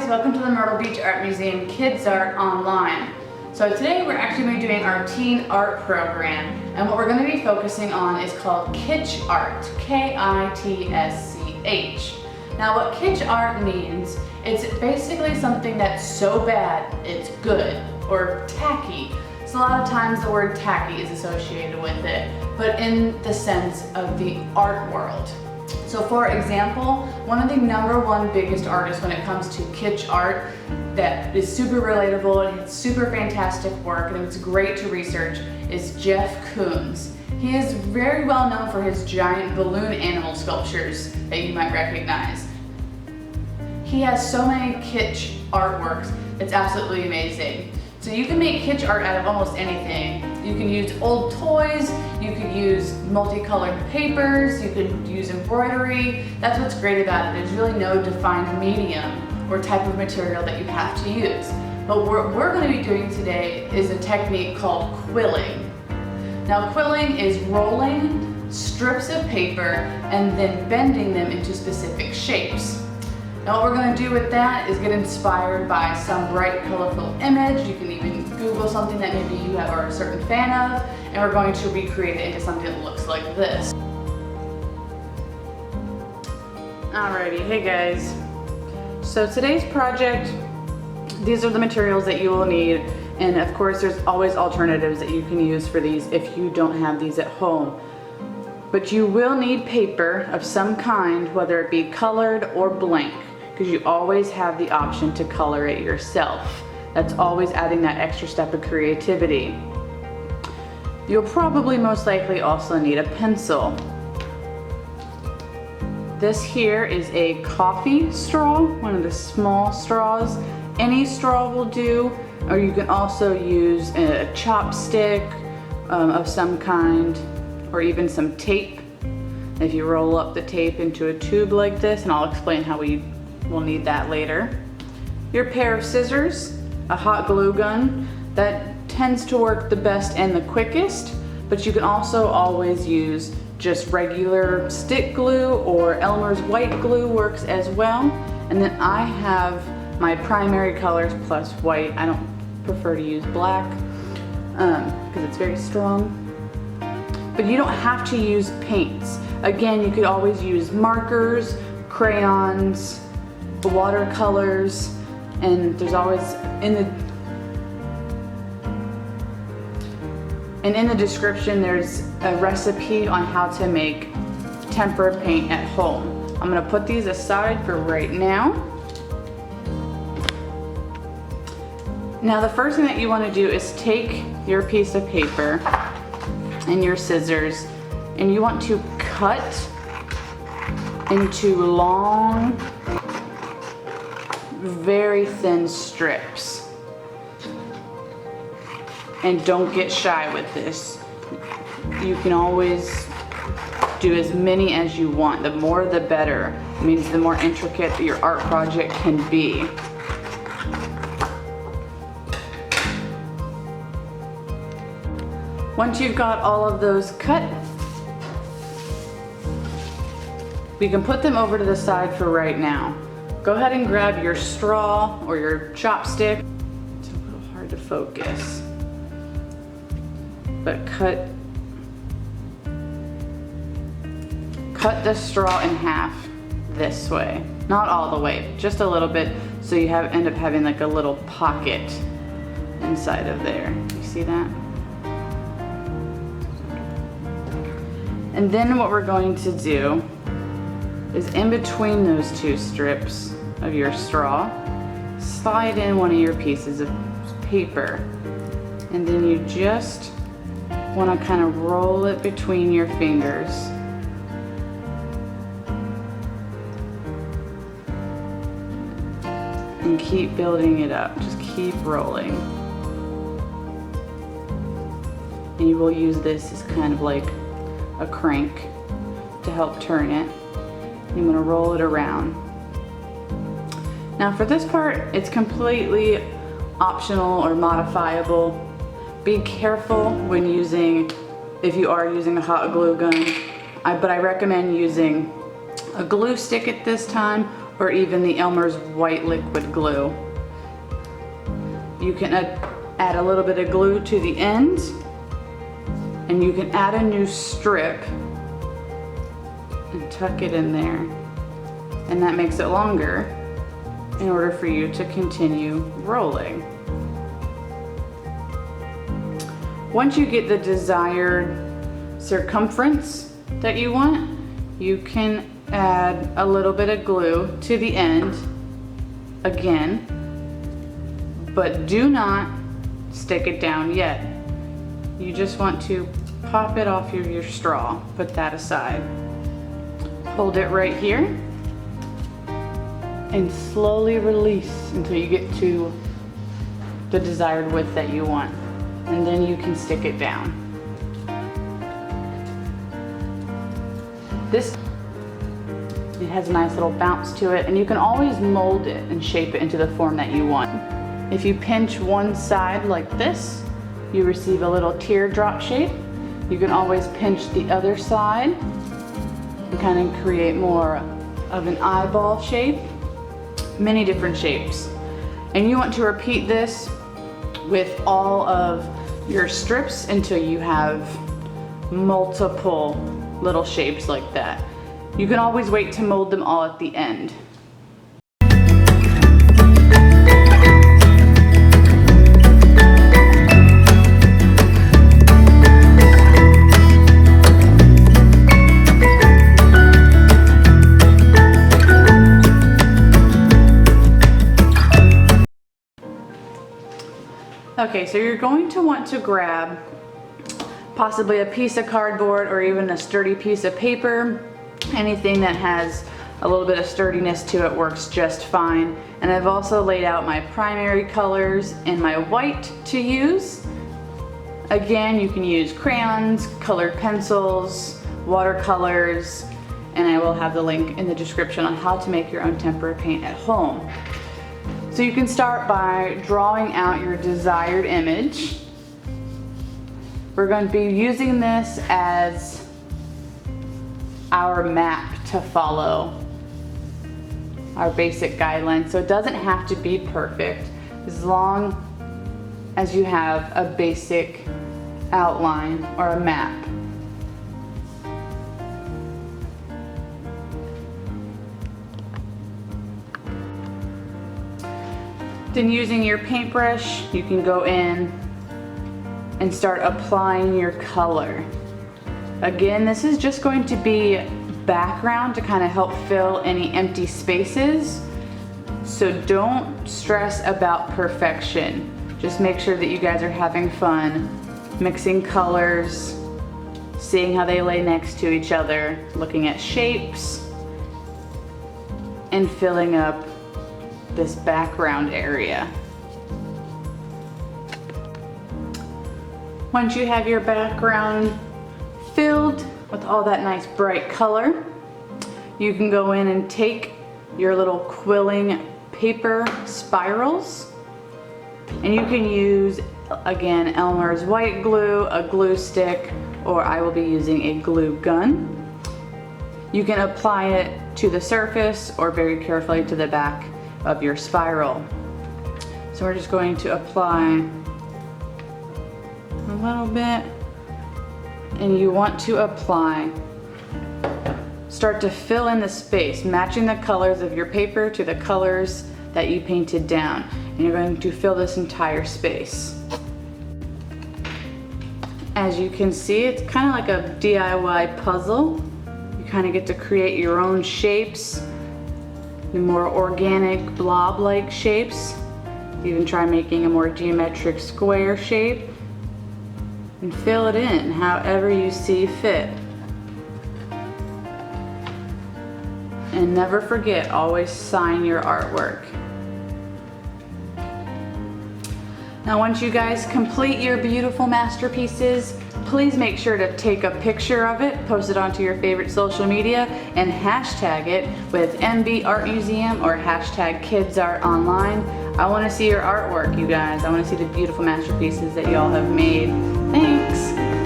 welcome to the Myrtle Beach Art Museum Kids Art Online. So today we're actually going to be doing our teen art program, and what we're going to be focusing on is called Kitsch Art, K-I-T-S-C-H. Now what Kitsch Art means, it's basically something that's so bad it's good, or tacky. So a lot of times the word tacky is associated with it, but in the sense of the art world. So for example, one of the #1 biggest artists when it comes to kitsch art that is super relatable and it's super fantastic work and it's great to research is Jeff Koons. He is very well known for his giant balloon animal sculptures that you might recognize. He has so many kitsch artworks, it's absolutely amazing. So you can make kitsch art out of almost anything. You can use old toys, you could use multicolored papers, you could use embroidery. That's what's great about it. There's really no defined medium or type of material that you have to use. But what we're going to be doing today is a technique called quilling. Now quilling is rolling strips of paper and then bending them into specific shapes. Now what we're going to do with that is get inspired by some bright, colorful image. You can even Google something that maybe you are a certain fan of, and we're going to recreate it into something that looks like this. Alrighty, hey guys. So today's project, these are the materials that you will need, and of course there's always alternatives that you can use for these if you don't have these at home. But you will need paper of some kind, whether it be colored or blank, because you always have the option to color it yourself. That's always adding that extra step of creativity. You'll probably most likely also need a pencil. This here is a coffee straw, one of the small straws. Any straw will do, or you can also use a chopstick of some kind, or even some tape. If you roll up the tape into a tube like this, and I'll explain how we will need that later. Your pair of scissors, a hot glue gun. That tends to work the best and the quickest, but you can also always use just regular stick glue, or Elmer's white glue works as well. And then I have my primary colors plus white. I don't prefer to use black because it's very strong. But you don't have to use paints. Again, you could always use markers, crayons, watercolors, and there's always in the description there's a recipe on how to make tempera paint at home. I'm going to put these aside for right now. Now the first thing that you want to do is take your piece of paper and your scissors, and you want to cut into long, very thin strips. And don't get shy with this. You can always do as many as you want. The more the better. It means the more intricate your art project can be. Once you've got all of those cut, we can put them over to the side for right now. Go ahead and grab your straw or your chopstick. It's a little hard to focus. But cut the straw in half this way. Not all the way, just a little bit, so you end up having like a little pocket inside of there. You see that? And then what we're going to do is in between those two strips of your straw, slide in one of your pieces of paper. And then you just want to kind of roll it between your fingers. And keep building it up, just keep rolling. And you will use this as kind of like a crank to help turn it. I'm going to roll it around. Now for this part, it's completely optional or modifiable. Be careful when using, if you are using a hot glue gun, but I recommend using a glue stick at this time, or even the Elmer's white liquid glue. You can add a little bit of glue to the end, and you can add a new strip and tuck it in there. And that makes it longer in order for you to continue rolling. Once you get the desired circumference that you want, you can add a little bit of glue to the end again, but do not stick it down yet. You just want to pop it off of your straw, put that aside. Hold it right here and slowly release until you get to the desired width that you want. And then you can stick it down. It has a nice little bounce to it, and you can always mold it and shape it into the form that you want. If you pinch one side like this, you receive a little teardrop shape. You can always pinch the other side and kind of create more of an eyeball shape. Many different shapes. And you want to repeat this with all of your strips until you have multiple little shapes like that. You can always wait to mold them all at the end. Okay, so you're going to want to grab possibly a piece of cardboard or even a sturdy piece of paper. Anything that has a little bit of sturdiness to it works just fine. And I've also laid out my primary colors and my white to use. Again, you can use crayons, colored pencils, watercolors, and I will have the link in the description on how to make your own tempera paint at home. So you can start by drawing out your desired image. We're going to be using this as our map to follow, our basic guidelines. So it doesn't have to be perfect as long as you have a basic outline or a map. Then using your paintbrush, you can go in and start applying your color. Again, this is just going to be background to kind of help fill any empty spaces. So don't stress about perfection. Just make sure that you guys are having fun, mixing colors, seeing how they lay next to each other, looking at shapes, and filling up this background area. Once you have your background filled with all that nice bright color, you can go in and take your little quilling paper spirals, and you can use, again, Elmer's white glue, a glue stick, or I will be using a glue gun. You can apply it to the surface or very carefully to the back of your spiral. So we're just going to apply a little bit, and you want to apply, start to fill in the space, matching the colors of your paper to the colors that you painted down, and you're going to fill this entire space. As you can see, it's kind of like a DIY puzzle. You kind of get to create your own shapes, the more organic blob-like shapes. You can try making a more geometric square shape and fill it in however you see fit. And never forget, always sign your artwork. Now once you guys complete your beautiful masterpieces, please make sure to take a picture of it, post it onto your favorite social media, and hashtag it with MB Art Museum or hashtag KidsArt Online. I want to see your artwork, you guys. I want to see the beautiful masterpieces that y'all have made. Thanks!